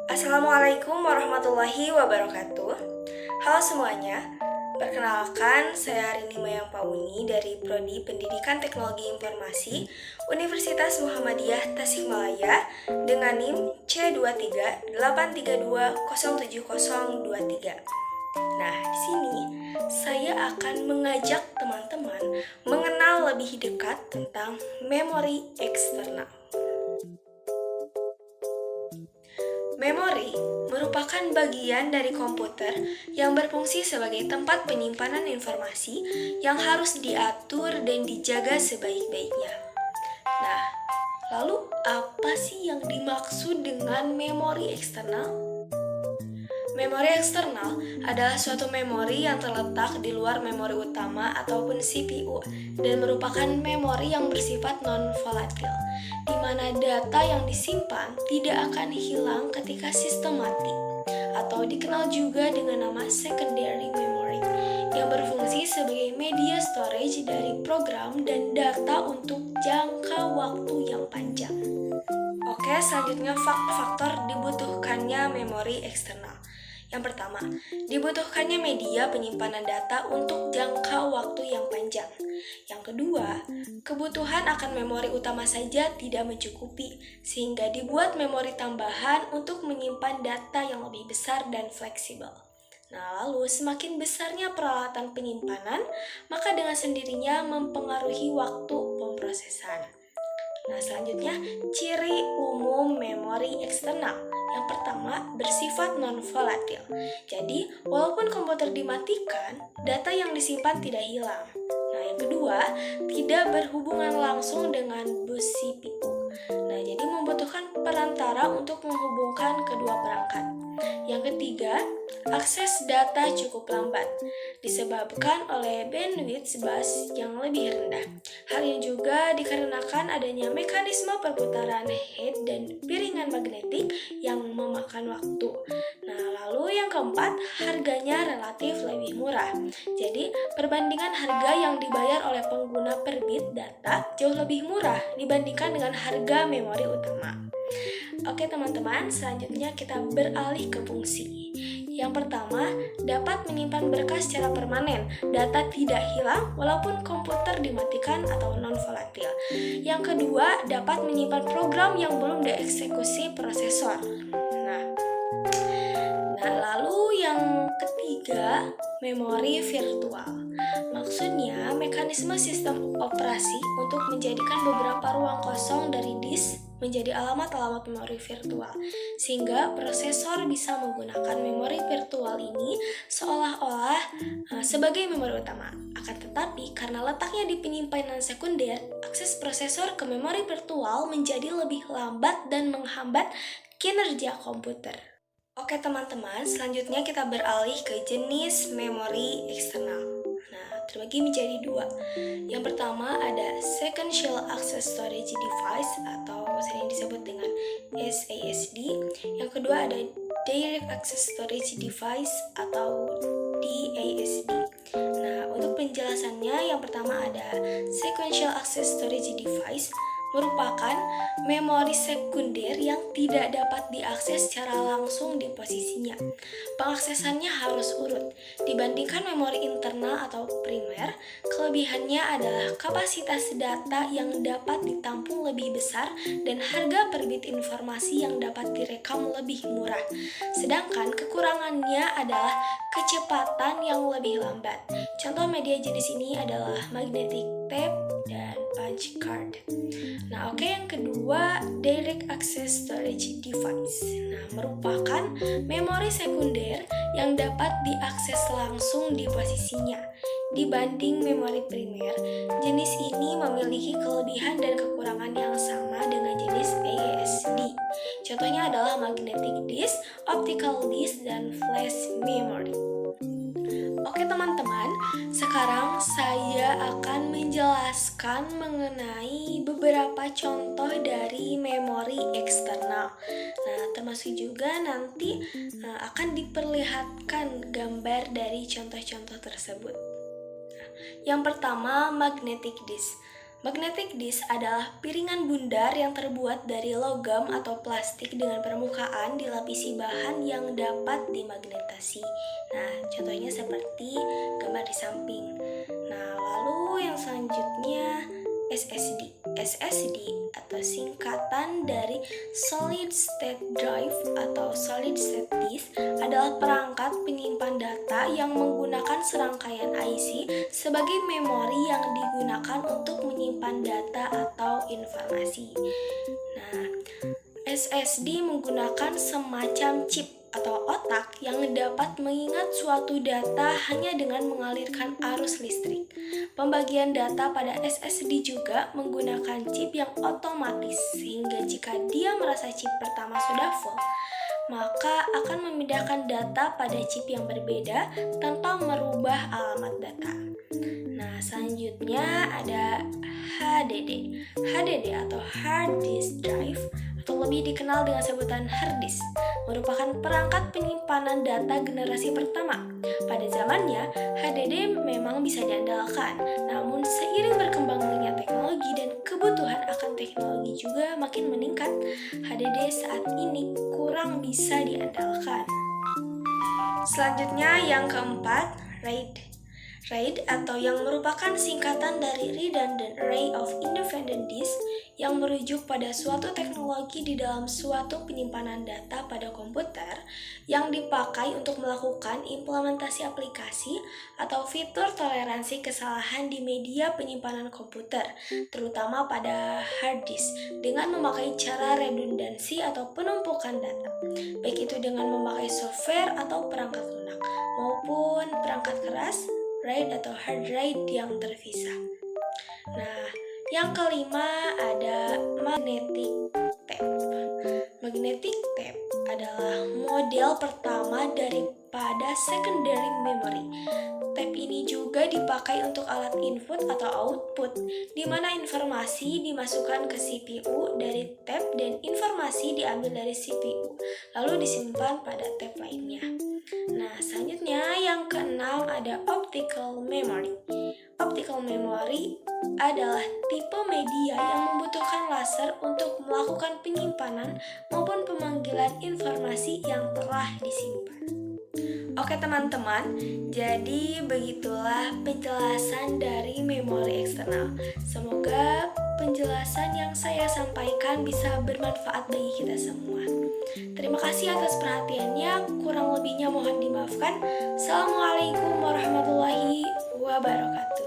Assalamualaikum warahmatullahi wabarakatuh. Halo semuanya, perkenalkan saya Rini Mayang Pauni dari Prodi Pendidikan Teknologi Informasi Universitas Muhammadiyah Tasikmalaya dengan NIM C2383207023. Nah, di sini saya akan mengajak teman-teman mengenal lebih dekat tentang memori eksternal. Memori merupakan bagian dari komputer yang berfungsi sebagai tempat penyimpanan informasi yang harus diatur dan dijaga sebaik-baiknya. Nah, lalu apa sih yang dimaksud dengan memori eksternal? Memori eksternal adalah suatu memori yang terletak di luar memori utama ataupun CPU dan merupakan memori yang bersifat non-volatil, di mana data yang disimpan tidak akan hilang ketika sistem mati, atau dikenal juga dengan nama secondary memory, yang berfungsi sebagai media storage dari program dan data untuk jangka waktu yang panjang. Oke, selanjutnya faktor dibutuhkannya memori eksternal. Yang pertama, dibutuhkannya media penyimpanan data untuk jangka waktu yang panjang. Yang kedua, kebutuhan akan memori utama saja tidak mencukupi, sehingga dibuat memori tambahan untuk menyimpan data yang lebih besar dan fleksibel. Nah, lalu semakin besarnya peralatan penyimpanan, maka dengan sendirinya mempengaruhi waktu pemrosesan. Nah, selanjutnya, ciri umum memori eksternal. Yang pertama, bersifat non-volatil. Jadi, walaupun komputer dimatikan, data yang disimpan tidak hilang. Nah, yang kedua, tidak berhubungan langsung dengan bus CPU. Nah, jadi membutuhkan perantara untuk menghubungkan kedua perangkat. Yang ketiga, akses data cukup lambat, disebabkan oleh bandwidth bus yang lebih rendah. Hal yang juga dikarenakan adanya mekanisme perputaran head dan piringan magnetik yang memakan waktu. Nah, lalu yang keempat, harganya relatif lebih murah. Jadi, perbandingan harga yang dibayar oleh pengguna per bit data jauh lebih murah dibandingkan dengan harga memori utama. Oke teman-teman, selanjutnya kita beralih ke fungsi. Yang pertama, dapat menyimpan berkas secara permanen. Data tidak hilang walaupun komputer dimatikan atau non-volatil. Yang kedua, dapat menyimpan program yang belum dieksekusi prosesor. Nah, lalu yang ketiga, memori virtual. Maksudnya, mekanisme sistem operasi untuk menjadikan beberapa ruang kosong dari disk menjadi alamat-alamat memori virtual, sehingga prosesor bisa menggunakan memori virtual ini seolah-olah sebagai memori utama. Akan tetapi, karena letaknya di penyimpanan sekunder, akses prosesor ke memori virtual menjadi lebih lambat dan menghambat kinerja komputer. Oke teman-teman, selanjutnya kita beralih ke jenis memori eksternal. Terbagi menjadi dua. Yang pertama ada Sequential Access Storage Device atau sering disebut dengan SASD. Yang kedua ada Direct Access Storage Device atau DASD. Nah, untuk penjelasannya yang pertama ada Sequential Access Storage Device merupakan memori sekunder yang tidak dapat diakses secara langsung di posisinya. Pengaksesannya harus urut. Dibandingkan memori internal atau primer, kelebihannya adalah kapasitas data yang dapat ditampung lebih besar dan harga per bit informasi yang dapat direkam lebih murah. Sedangkan kekurangannya adalah kecepatan yang lebih lambat. Contoh media jenis ini adalah magnetic tape dan punch card. Nah, yang kedua, Direct Access Storage Device. Nah, merupakan memori sekunder yang dapat diakses langsung di posisinya. Dibanding memori primer, jenis ini memiliki kelebihan dan kekurangan yang sama dengan jenis ASD. Contohnya adalah magnetic disk, optical disk, dan flash memory. Oke teman-teman, sekarang saya akan menjelaskan mengenai beberapa contoh dari memori eksternal. Nah, termasuk juga nanti akan diperlihatkan gambar dari contoh-contoh tersebut. Yang pertama, magnetic disk. Magnetic disk adalah piringan bundar yang terbuat dari logam atau plastik dengan permukaan dilapisi bahan yang dapat dimagnetasi. Nah, contohnya seperti gambar di samping. Nah, lalu yang selanjutnya SSD. SSD atau singkatan dari Solid State Drive atau Solid State Disk adalah perangkat penyimpan data yang menggunakan serangkaian IC sebagai memori yang digunakan untuk menyimpan data atau informasi. Nah, SSD menggunakan semacam chip atau otak yang dapat mengingat suatu data hanya dengan mengalirkan arus listrik. Pembagian data pada SSD juga menggunakan chip yang otomatis, sehingga jika dia merasa chip pertama sudah full, maka akan memindahkan data pada chip yang berbeda tanpa merubah alamat data. Nah, selanjutnya ada HDD. HDD atau Hard Disk Drive atau lebih dikenal dengan sebutan hard disk, merupakan perangkat penyimpanan data generasi pertama. Pada zamannya, HDD memang bisa diandalkan, namun seiring berkembangnya teknologi dan kebutuhan akan teknologi juga makin meningkat, HDD saat ini kurang bisa diandalkan. Selanjutnya yang keempat, RAID. RAID atau yang merupakan singkatan dari Redundant Array of Independent Disk yang merujuk pada suatu teknologi di dalam suatu penyimpanan data pada komputer yang dipakai untuk melakukan implementasi aplikasi atau fitur toleransi kesalahan di media penyimpanan komputer, terutama pada hard disk, dengan memakai cara redundansi atau penumpukan data, baik itu dengan memakai software atau perangkat lunak, maupun perangkat keras, RAID atau hard drive yang terpisah. Nah, yang kelima ada magnetic tape. Magnetic tape adalah model pertama daripada secondary memory. Tape ini juga dipakai untuk alat input atau output, di mana informasi dimasukkan ke CPU dari tape dan informasi diambil dari CPU, lalu disimpan pada tape lainnya. Nah, selanjutnya yang keenam ada optical memory. Optical memory adalah tipe media yang membutuhkan laser untuk melakukan penyimpanan maupun pemanggilan informasi yang telah disimpan. Oke teman-teman, jadi begitulah penjelasan dari memori eksternal. Semoga penjelasan yang saya sampaikan bisa bermanfaat bagi kita semua. Terima kasih atas perhatiannya, kurang lebihnya mohon dimaafkan. Assalamualaikum warahmatullahi wabarakatuh.